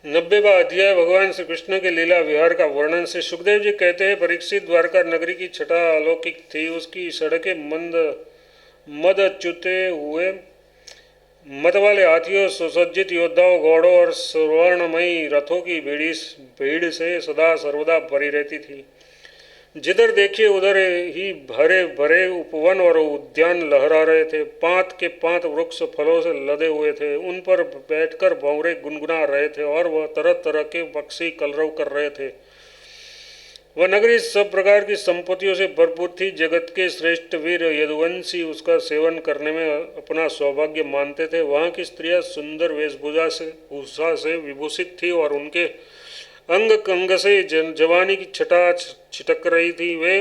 90वां अध्याय भगवान श्री कृष्ण के लीला विहार का वर्णन से सुखदेव जी कहते हैं, परीक्षित द्वारका नगरी की छटा अलौकिक थी। उसकी सड़कें मदच्युते हुए मत वाले हाथियों, सुसज्जित योद्धाओं, घोड़ों और स्वर्णमयी रथों की भीड़ से सदा सर्वदा भरी रहती थी। जिधर देखिए उधर ही भरे भरे उपवन और उद्यान लहरा रहे थे। पांत के पांत वृक्ष फलों से लदे हुए थे। उन पर बैठकर भंवरे गुनगुना रहे थे और वह तरह तरह के पक्षी कलरव कर रहे थे। वह नगरी सब प्रकार की संपत्तियों से भरपूर थी। जगत के श्रेष्ठ वीर यदुवंशी उसका सेवन करने में अपना सौभाग्य मानते थे। वहाँ की स्त्रियां सुंदर भूषा से विभूषित थी और उनके अंग कंग से जवानी की छटा छिटक रही थी। वे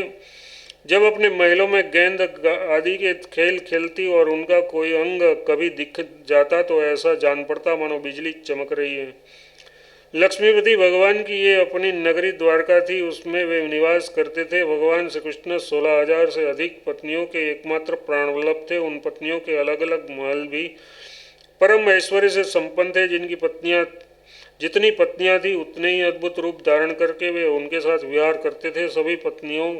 जब अपने महलों में गेंद आदि के खेल खेलती और उनका कोई अंग कभी दिख जाता तो ऐसा जान पड़ता मानो बिजली चमक रही है। लक्ष्मीपति भगवान की ये अपनी नगरी द्वारका थी। उसमें वे निवास करते थे। भगवान श्री कृष्ण 16,000 से अधिक पत्नियों के एकमात्र प्राणवल्लभ थे। उन पत्नियों के अलग अलग महल भी परम ऐश्वर्य से संपन्न थे। जितनी पत्नियां थी उतने ही अद्भुत रूप धारण करके वे उनके साथ विहार करते थे। सभी पत्नियों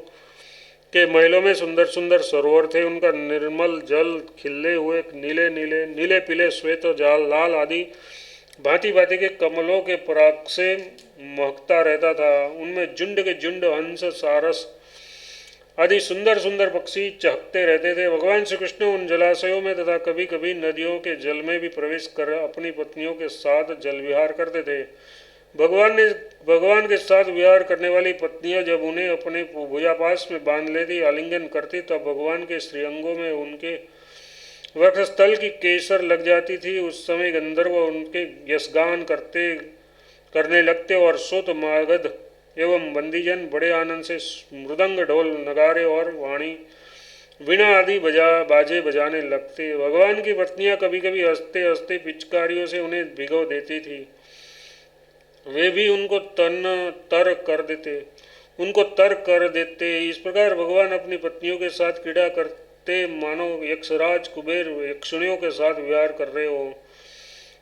के महलों में सुंदर सुंदर सरोवर थे। उनका निर्मल जल खिले हुए नीले पीले श्वेत और लाल आदि भांति भांति के कमलों के पराग से महकता रहता था। उनमें झुंड के झुंड हंस, सारस आदि सुंदर सुंदर पक्षी चहकते रहते थे। भगवान श्री कृष्ण उन जलाशयों में तथा कभी कभी नदियों के जल में भी प्रवेश कर अपनी पत्नियों के साथ जल विहार करते थे। भगवान के साथ विहार करने वाली पत्नियां जब उन्हें अपने भुजापास में बांध लेती, आलिंगन करती, तब भगवान के श्रीअंगों में उनके वक्षस्थल की केसर लग जाती थी। उस समय गंधर्व उनके यशगान करने लगते और सोत मागध एवं बंदीजन बड़े आनंद से मृदंग, ढोल, नगारे और वाणी, वीणा आदि बाजे बजाने लगते। भगवान की पत्नियां कभी कभी हंसते हंसते पिचकारियों से उन्हें भिगो देती थी। वे भी उनको तर कर देते। इस प्रकार भगवान अपनी पत्नियों के साथ क्रीड़ा करते मानो यक्षराज कुबेर यक्षिणियों के साथ विहार कर रहे हो।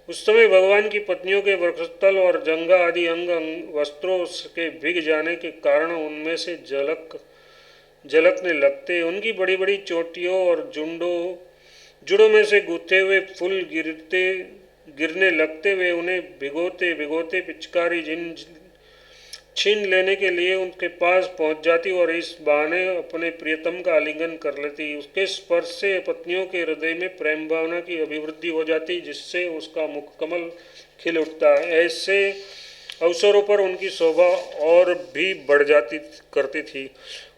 उस समय भगवान की पत्नियों के वक्षस्थल और जंघा आदि अंग वस्त्रों के भीग जाने के कारण उनमें से झलकने लगते। उनकी बड़ी बड़ी चोटियों और जुड़ों में से गूथे हुए फूल गिरने लगते। वे उन्हें भिगोते भिगोते पिचकारी छीन लेने के लिए उनके पास पहुंच जाती और इस बहाने अपने प्रियतम का आलिंगन कर लेती। उसके स्पर्श से पत्नियों के हृदय में प्रेम भावना की अभिवृद्धि हो जाती, जिससे उसका मुख कमल खिल उठता है। ऐसे अवसरों पर उनकी शोभा और भी बढ़ जाती करती थी।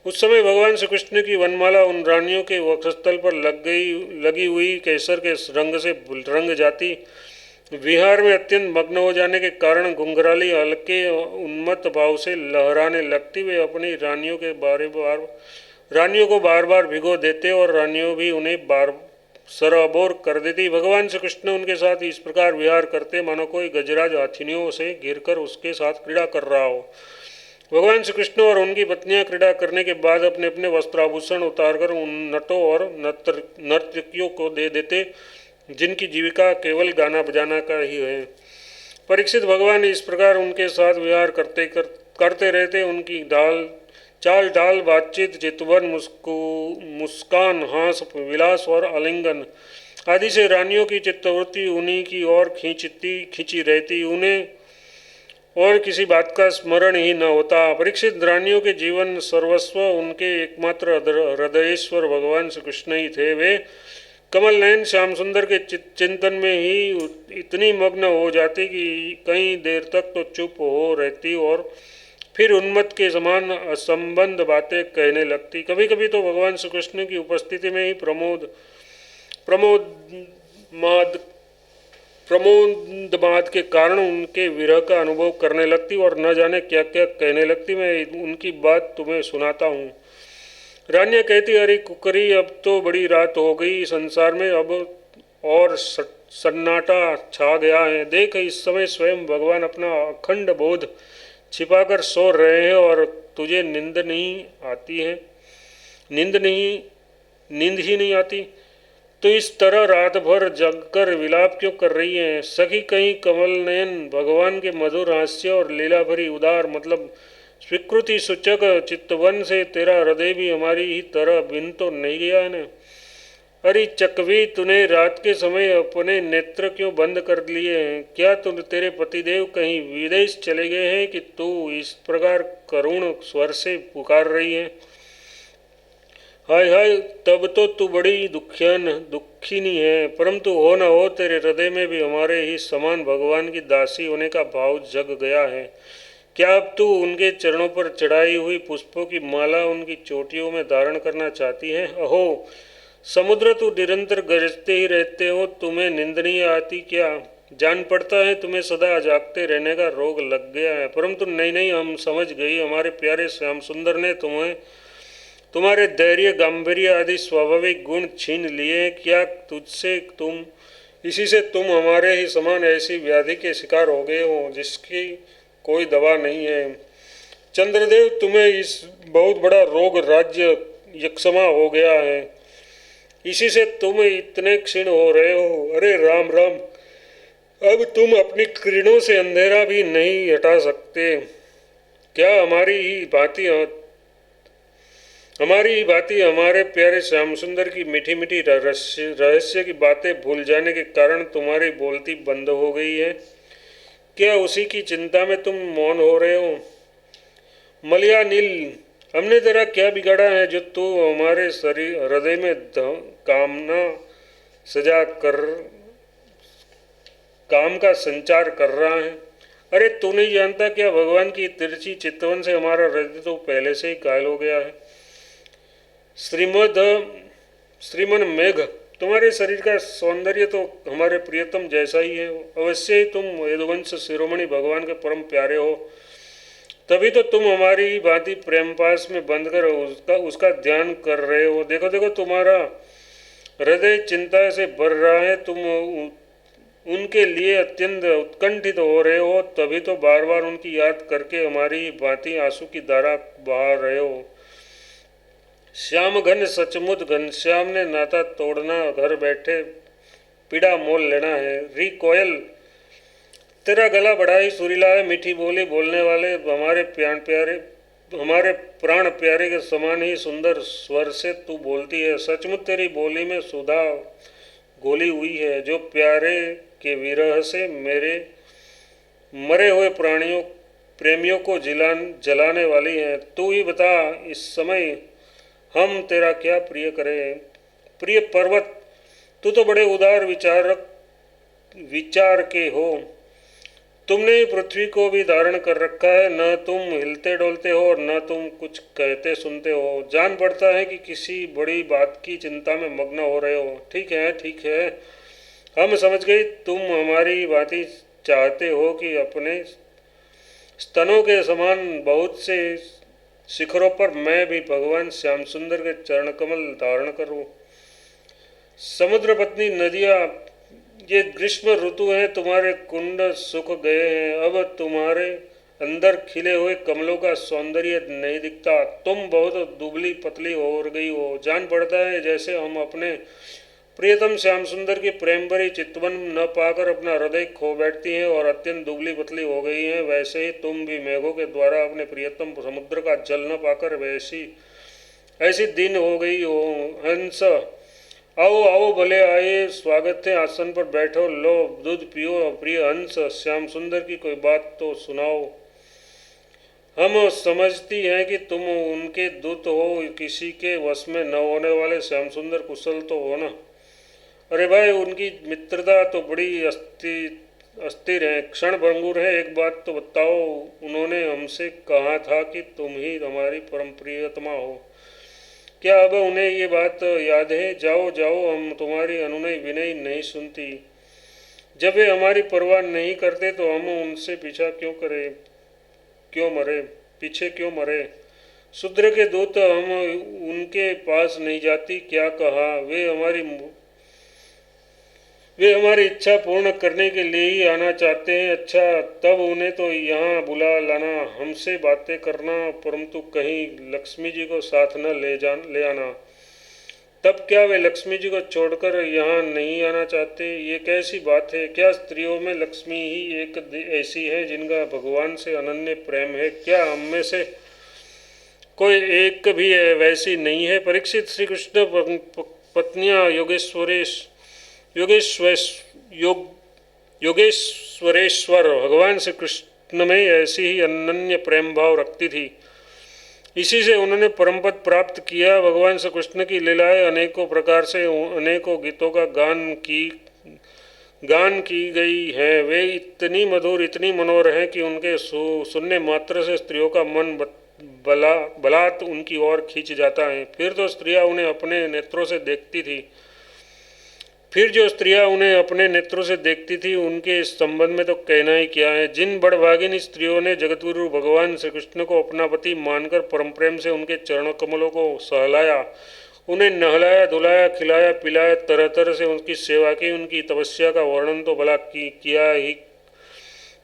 उस समय भगवान श्री कृष्ण की वनमाला उन रानियों के वक्षस्थल पर लगी हुई केसर के रंग से रंग जाती। विहार में अत्यंत मग्न हो जाने के कारण घुंघराली हल्के उन्मत्त भाव से लहराने लगती। वे अपनी रानियों को बार बार भिगो देते और रानियों भी उन्हें सराबोर कर देती। भगवान श्री कृष्ण उनके साथ इस प्रकार विहार करते मानो कोई गजराज हाथिनियों से घिरकर उसके साथ क्रीड़ा कर रहा हो। भगवान श्री कृष्ण और उनकी पत्नियां क्रीड़ा करने के बाद अपने अपने वस्त्राभूषण उतारकर उन नटों और नर्तकियों को दे देते, जिनकी जीविका केवल गाना बजाना का ही है। परीक्षित भगवान इस प्रकार उनके साथ विहार करते रहते। उनकी चाल ढाल, बातचीत, चितवन, मुस्कान, हास, विलास और आलिंगन आदि से रानियों की चित्तवृत्ति उन्हीं की ओर खींची रहती। उन्हें और किसी बात का स्मरण ही न होता। परीक्षित रानियों के जीवन सर्वस्व उनके एकमात्र हृदयेश्वर भगवान श्री कृष्ण ही थे। वे कमल नयन श्याम सुंदर के चिंतन में ही इतनी मग्न हो जाती कि कई देर तक तो चुप हो रहती और फिर उन्मत्त के समान असंबद्ध बातें कहने लगती। कभी कभी तो भगवान श्री कृष्ण की उपस्थिति में ही प्रमोदमाद के कारण उनके विरह का अनुभव करने लगती और न जाने क्या क्या कहने लगती। मैं उनकी बात तुम्हें सुनाता हूँ। रानियां कहती, अरे कुकरी, अब तो बड़ी रात हो गई, संसार में अब और सन्नाटा छा गया है। देख, इस समय स्वयं भगवान अपना अखंड बोध छिपाकर सो रहे हैं और तुझे नींद ही नहीं आती। तो इस तरह रात भर जगकर विलाप क्यों कर रही है सखी? कहीं कमल नयन भगवान के मधुर हास्य और लीला भरी उदार मतलब स्वीकृति सूचक चित्तवन से तेरा हृदय भी हमारी ही तरह भिन्न तो नहीं गया है ना? अरे चकवी, तूने रात के समय अपने नेत्र क्यों बंद कर लिए हैं? क्या तेरे पतिदेव कहीं विदेश चले गए हैं कि तू इस प्रकार करुण स्वर से पुकार रही है? हाय हाय, तब तो तू बड़ी दुखीनी है, परंतु हो न हो तेरे हृदय में भी हमारे ही समान भगवान की दासी होने का भाव जग गया है। क्या अब तू उनके चरणों पर चढ़ाई हुई पुष्पों की माला उनकी चोटियों में धारण करना चाहती है? अहो समुद्र, तू निरंतर गरजते ही रहते हो, तुम्हें निंद नहीं आती क्या? जान पड़ता है तुम्हें सदा जागते रहने का रोग लग गया है, परंतु नहीं नहीं, हम समझ गई। हमारे प्यारे श्याम सुंदर ने तुम्हें तुम्हारे धैर्य गांभीर्य आदि स्वाभाविक गुण छीन लिए। क्या तुझसे तुम इसी से तुम हमारे ही समान ऐसी व्याधि के शिकार हो गए हो जिसकी कोई दवा नहीं है? चंद्रदेव, तुम्हें इस बहुत बड़ा रोग राज्य यक्षमा हो गया है, इसी से तुम इतने क्षीण हो रहे हो। अरे राम राम, अब तुम अपनी किरणों से अंधेरा भी नहीं हटा सकते क्या? हमारी ही भांति हमारे प्यारे श्याम सुंदर की मीठी मीठी रहस्य की बातें भूल जाने के कारण तुम्हारी बोलती बंद हो गई है क्या? उसी की चिंता में तुम मौन हो रहे हो? मलिया नील, हमने तेरा क्या बिगाड़ा है जो तू हमारे शरीर हृदय में कामना सजा कर काम का संचार कर रहा है? अरे तू नहीं जानता क्या, भगवान की तिरछी चितवन से हमारा हृदय तो पहले से ही घायल हो गया है। श्रीमन मेघ, तुम्हारे शरीर का सौंदर्य तो हमारे प्रियतम जैसा ही है। अवश्य ही तुम यदुवंश शिरोमणि भगवान के परम प्यारे हो, तभी तो तुम हमारी ही भांति प्रेम पास में बंद कर उसका ध्यान कर रहे हो। देखो देखो, तुम्हारा हृदय चिंता से भर रहा है, तुम उनके लिए अत्यंत उत्कंठित हो रहे हो, तभी तो बार बार उनकी याद करके हमारी ही भांति आंसू की धारा बहा रहे हो। श्याम घन सचमुच घनश्याम ने नाता तोड़ना, घर बैठे पीड़ा मोल लेना है। री कोयल, तेरा गला बड़ा ही सुरीला है, मीठी बोली बोलने वाले हमारे प्राण प्यारे के समान ही सुंदर स्वर से तू बोलती है। सचमुच तेरी बोली में सुधा घोली हुई है, जो प्यारे के विरह से मेरे मरे हुए प्रेमियों को जलाने वाली है। तू ही बता, इस समय हम तेरा क्या प्रिय करें? प्रिय पर्वत, तू तो बड़े उदार विचार के हो, तुमने ही पृथ्वी को भी धारण कर रखा है। न तुम हिलते डोलते हो और न तुम कुछ कहते सुनते हो। जान पड़ता है कि किसी बड़ी बात की चिंता में मग्न हो रहे हो। ठीक है, हम समझ गए, तुम हमारी भांति चाहते हो कि अपने स्तनों के समान बहुत से शिखरों पर मैं भी भगवान श्याम सुंदर के चरण कमल धारण करूं। समुद्र पत्नी नदियाँ, ये ग्रीष्म ऋतु है, तुम्हारे कुंड सूख गए हैं, अब तुम्हारे अंदर खिले हुए कमलों का सौंदर्य नहीं दिखता। तुम बहुत दुबली पतली हो गई हो। जान पड़ता है जैसे हम अपने प्रियतम श्याम सुंदर की प्रेम भरी चितवन न पाकर अपना हृदय खो बैठती हैं और अत्यंत दुबली पतली हो गई हैं, वैसे ही तुम भी मेघों के द्वारा अपने प्रियतम समुद्र का जल न पाकर ऐसी दिन हो गई हो। हंस, आओ आओ, भले आए, स्वागत है, आसन पर बैठो, लो दूध पियो। प्रिय हंस, श्याम सुंदर की कोई बात तो सुनाओ। हम समझती हैं कि तुम उनके दूत हो, किसी के वश में न होने वाले श्याम सुंदर कुशल तो हो ना? अरे भाई, उनकी मित्रता तो बड़ी अस्थिर है, क्षण भंगुर है। एक बात तो बताओ, उन्होंने हमसे कहा था कि तुम ही हमारी परम प्रियतमा हो, क्या अब उन्हें ये बात याद है? जाओ जाओ, हम तुम्हारी अनुनय विनय नहीं सुनती। जब वे हमारी परवाह नहीं करते तो हम उनसे पीछे क्यों मरे? शूद्र के दूत, हम उनके पास नहीं जाती। क्या कहा? वे हमारी इच्छा पूर्ण करने के लिए ही आना चाहते हैं। अच्छा, तब उन्हें तो यहाँ बुला लाना, हमसे बातें करना, परंतु कहीं लक्ष्मी जी को साथ न ले आना। तब क्या वे लक्ष्मी जी को छोड़कर यहाँ नहीं आना चाहते? ये कैसी बात है? क्या स्त्रियों में लक्ष्मी ही एक ऐसी है जिनका भगवान से अनन्य प्रेम है? क्या हम में से कोई एक भी वैसी नहीं है? परीक्षित, श्री कृष्ण पत्नियां योगेश्वरेश्वर भगवान श्री कृष्ण में ऐसी ही अनन्य प्रेम भाव रखती थी। इसी से उन्होंने परम पद प्राप्त किया। भगवान श्री कृष्ण की लीलाएं अनेकों प्रकार से अनेकों गीतों का गान की गई है। वे इतनी मधुर, इतनी मनोहर हैं कि उनके सुनने मात्र से स्त्रियों का मन बलात् उनकी ओर खींच जाता है। फिर जो स्त्रियां उन्हें अपने नेत्रों से देखती थी उनके इस संबंध में तो कहना ही क्या है। जिन बड़भागिनी स्त्रियों ने जगतगुरु भगवान श्री कृष्ण को अपना पति मानकर परम प्रेम से उनके चरणों कमलों को सहलाया, उन्हें नहलाया, धुलाया, खिलाया, पिलाया, तरह तरह से उनकी सेवा की, उनकी तपस्या का वर्णन तो भला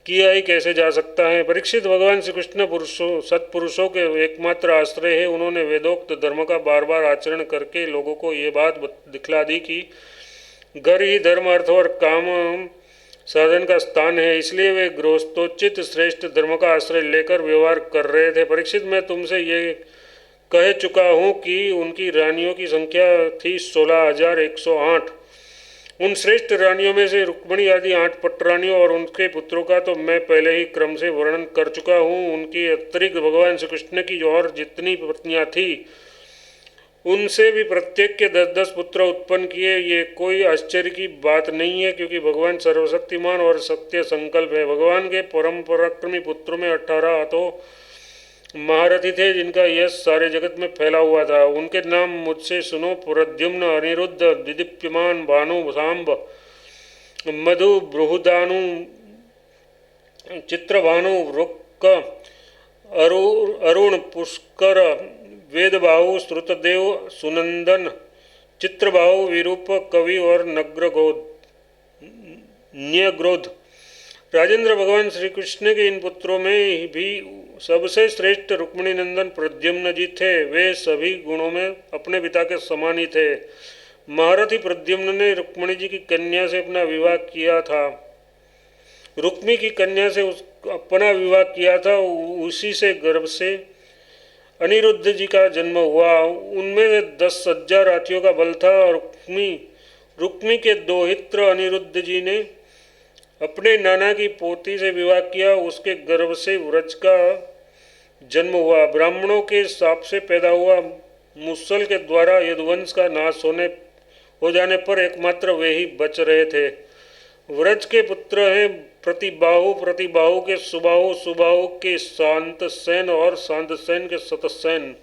किया ही कैसे जा सकता है। परीक्षित, भगवान श्री कृष्ण सत्पुरुषों के एकमात्र आश्रय है। उन्होंने वेदोक्त धर्म का बार बार आचरण करके लोगों को ये बात दिखला दी कि घर ही धर्म, अर्थ और काम साधन का स्थान है। इसलिए वे गृहस्थोचित श्रेष्ठ धर्म का आश्रय लेकर व्यवहार कर रहे थे। परीक्षित, मैं तुमसे ये कह चुका हूँ कि उनकी रानियों की संख्या थी 16,108। उन श्रेष्ठ रानियों में से रुक्मिणी आदि 8 पटरानियों और उनके पुत्रों का तो मैं पहले ही क्रम से वर्णन कर चुका हूँ। उनके अतिरिक्त भगवान श्री कृष्ण की और जितनी पत्नियाँ थी उनसे भी प्रत्येक के 10-10 पुत्र उत्पन्न किए। ये कोई आश्चर्य की बात नहीं है, क्योंकि भगवान सर्वशक्तिमान और सत्य संकल्प है। भगवान के परम पराक्रमी पुत्रों में 18 तो महारथी थे जिनका यश सारे जगत में फैला हुआ था। उनके नाम मुझसे सुनो: प्रद्युम्न, अनिरुद्ध, दिदीप्यमान, भानु, सांब, मधु, बृहदानु, चित्रभानु, वृक्क, अरुण, पुष्कर, वेदबाहु, श्रुतदेव, सुनंदन, चित्रबाहु, विरूप, कवि और न्यग्रोध। राजेंद्र, भगवान श्री कृष्ण के इन पुत्रों में भी सबसे श्रेष्ठ रुक्मिणी नंदन प्रद्युम्न जी थे। वे सभी गुणों में अपने पिता के समान ही थे। महारथी प्रद्युम्न ने रुक्मिणी जी की कन्या से अपना विवाह किया था। रुक्मी की कन्या से अपना विवाह किया था। उसी से गर्भ से अनिरुद्ध जी का जन्म हुआ। उनमें 10,000 हाथियों का बल था। रुक्मी के दोहित्र अनिरुद्ध जी ने अपने नाना की पोती से विवाह किया। उसके गर्भ से व्रज का जन्म हुआ। ब्राह्मणों के शाप से पैदा हुआ मुसल के द्वारा यदुवंश का नाश हो जाने पर एकमात्र वे ही बच रहे थे। व्रज के पुत्र हैं प्रतिबाहु, प्रतिबाहु के सुबाहु, सुबाहु के शांतसेन और शांतसेन के शतसेन।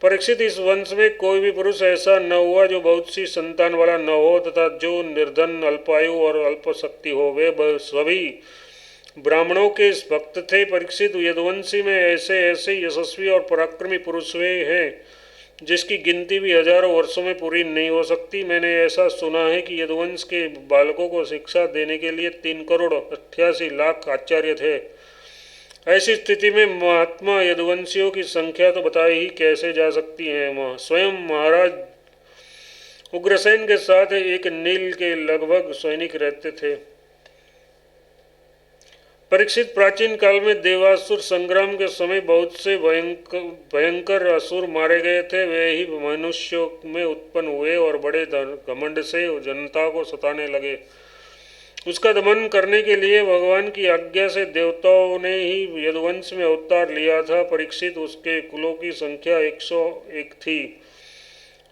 परीक्षित, इस वंश में कोई भी पुरुष ऐसा न हुआ जो बहुत सी संतान वाला न हो तथा जो निर्धन, अल्पायु और अल्पशक्ति हो। वे सभी ब्राह्मणों के भक्त थे। परीक्षित, यदुवंशी में ऐसे ऐसे यशस्वी और पराक्रमी पुरुष वे हैं जिसकी गिनती भी हजारों वर्षों में पूरी नहीं हो सकती। मैंने ऐसा सुना है कि यदुवंश के बालकों को शिक्षा देने के लिए 3,88,00,000 आचार्य थे। ऐसी स्थिति में महात्मा यदुवंशियों की संख्या तो बताई ही कैसे जा सकती है। स्वयं महाराज उग्रसेन के साथ एक नील के लगभग सैनिक रहते थे। परीक्षित, प्राचीन काल में देवासुर संग्राम के समय बहुत से भयंकर असुर मारे गए थे। वे ही मनुष्यों में उत्पन्न हुए और बड़े घमंड से जनता को सताने लगे। उसका दमन करने के लिए भगवान की आज्ञा से देवताओं ने ही यदुवंश में अवतार लिया था। परीक्षित, उसके कुलों की संख्या 101 थी।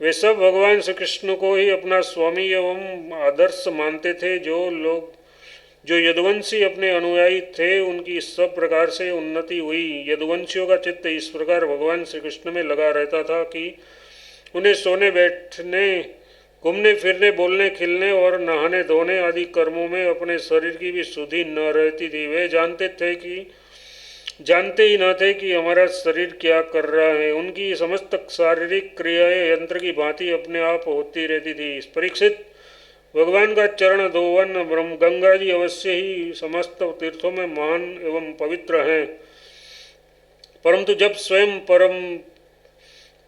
वे सब भगवान श्री कृष्ण को ही अपना स्वामी एवं आदर्श मानते थे। जो यदुवंशी अपने अनुयायी थे उनकी सब प्रकार से उन्नति हुई। यदुवंशियों का चित्त इस प्रकार भगवान श्री कृष्ण में लगा रहता था कि उन्हें सोने, बैठने, घूमने फिरने, बोलने, खिलने और नहाने धोने आदि कर्मों में अपने शरीर की भी सुधि न रहती थी। वे जानते ही न थे कि हमारा शरीर क्या कर रहा है। उनकी समस्त शारीरिक क्रियाएं यंत्र की भांति अपने आप होती रहती थी। परीक्षित, भगवान का चरण धोवन गंगा जी अवश्य ही समस्त तीर्थों में महान एवं पवित्र हैं, परंतु जब स्वयं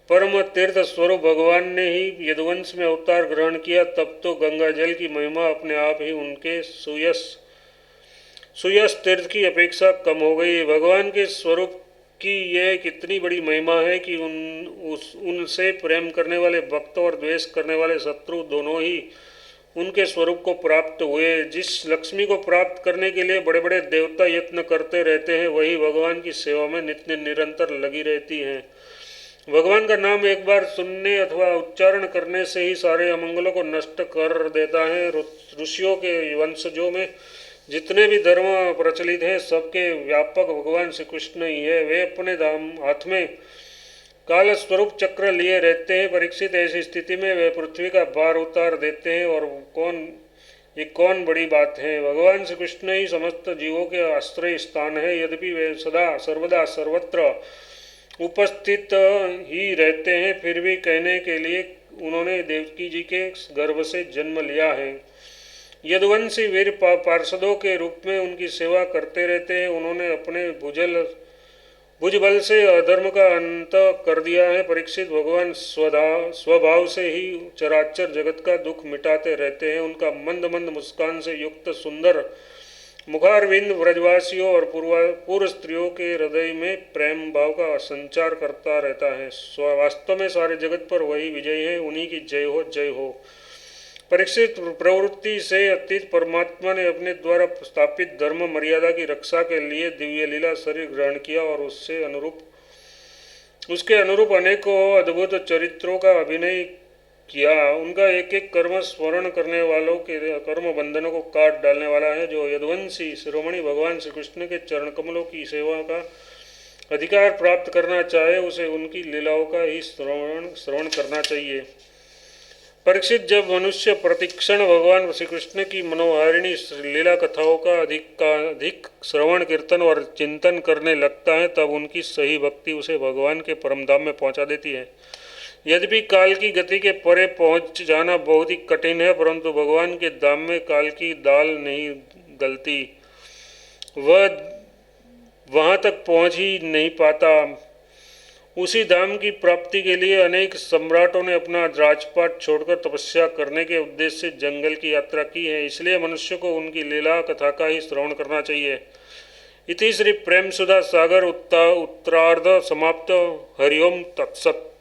परम तीर्थ स्वरूप भगवान ने ही यदुवंश में अवतार ग्रहण किया, तब तो गंगा जल की महिमा अपने आप ही उनके सुयस तीर्थ की अपेक्षा कम हो गई। भगवान के स्वरूप की यह कितनी बड़ी महिमा है कि उनसे प्रेम करने वाले भक्त और द्वेष करने वाले शत्रु दोनों ही उनके स्वरूप को प्राप्त हुए। जिस लक्ष्मी को प्राप्त करने के लिए बड़े बड़े देवता यत्न करते रहते हैं, वही भगवान की सेवा में नित्य निरंतर लगी रहती हैं। भगवान का नाम एक बार सुनने अथवा उच्चारण करने से ही सारे अमंगलों को नष्ट कर देता है। ऋषियों के वंशजों में जितने भी धर्म प्रचलित हैं, सबके व्यापक भगवान श्री कृष्ण ही है। वे अपने हाथ में काल स्वरूप चक्र लिए रहते हैं। परीक्षित, ऐसी स्थिति में वे पृथ्वी का भार उतार देते हैं, और ये कौन बड़ी बात है। भगवान श्री कृष्ण ही समस्त जीवों के आश्रय स्थान है। यद्यपि वे सदा सर्वदा सर्वत्र उपस्थित ही रहते हैं, फिर भी कहने के लिए उन्होंने देवकी जी के गर्भ से जन्म लिया है। यदुवंशी वीर पार्षदों के रूप में उनकी सेवा करते रहते हैं। उन्होंने अपने भुजबल से अधर्म का अंत कर दिया है। परीक्षित, भगवान स्वभाव से ही चराचर जगत का दुख मिटाते रहते हैं। उनका मंद मंद मुस्कान से युक्त सुंदर मुखारविंद ब्रजवासियों और पूर्व स्त्रियों के हृदय में प्रेम भाव का संचार करता रहता है। वास्तव में सारे जगत पर वही विजय है। उन्हीं की जय हो, जय हो। परीक्षित, प्रवृत्ति से अतीत परमात्मा ने अपने द्वारा स्थापित धर्म मर्यादा की रक्षा के लिए दिव्य लीला शरीर ग्रहण किया, और उसके अनुरूप अनेकों अद्भुत चरित्रों का अभिनय किया। उनका एक एक कर्म स्मरण करने वालों के कर्म बंधनों को काट डालने वाला है। जो यदुवंशी शिरोमणि भगवान श्री कृष्ण के चरण कमलों की सेवा का अधिकार प्राप्त करना चाहे, उसे उनकी लीलाओं का ही श्रवण करना चाहिए। परीक्षित, जब मनुष्य प्रतिक्षण भगवान श्री कृष्ण की मनोहारिणी लीला कथाओं का अधिक श्रवण कीर्तन और चिंतन करने लगता है, तब उनकी सही भक्ति उसे भगवान के परमधाम में पहुंचा देती है। यद्यपि काल की गति के परे पहुंच जाना बहुत ही कठिन है, परंतु भगवान के धाम में काल की दाल नहीं गलती। वह वहां तक पहुंच ही नहीं पाता। उसी धाम की प्राप्ति के लिए अनेक सम्राटों ने अपना राजपाट छोड़कर तपस्या करने के उद्देश्य से जंगल की यात्रा की है। इसलिए मनुष्य को उनकी लीला कथा का ही श्रवण करना चाहिए। इति श्री प्रेम सुधा सागर उत्तरार्ध समाप्त। हरिओम तत्सत।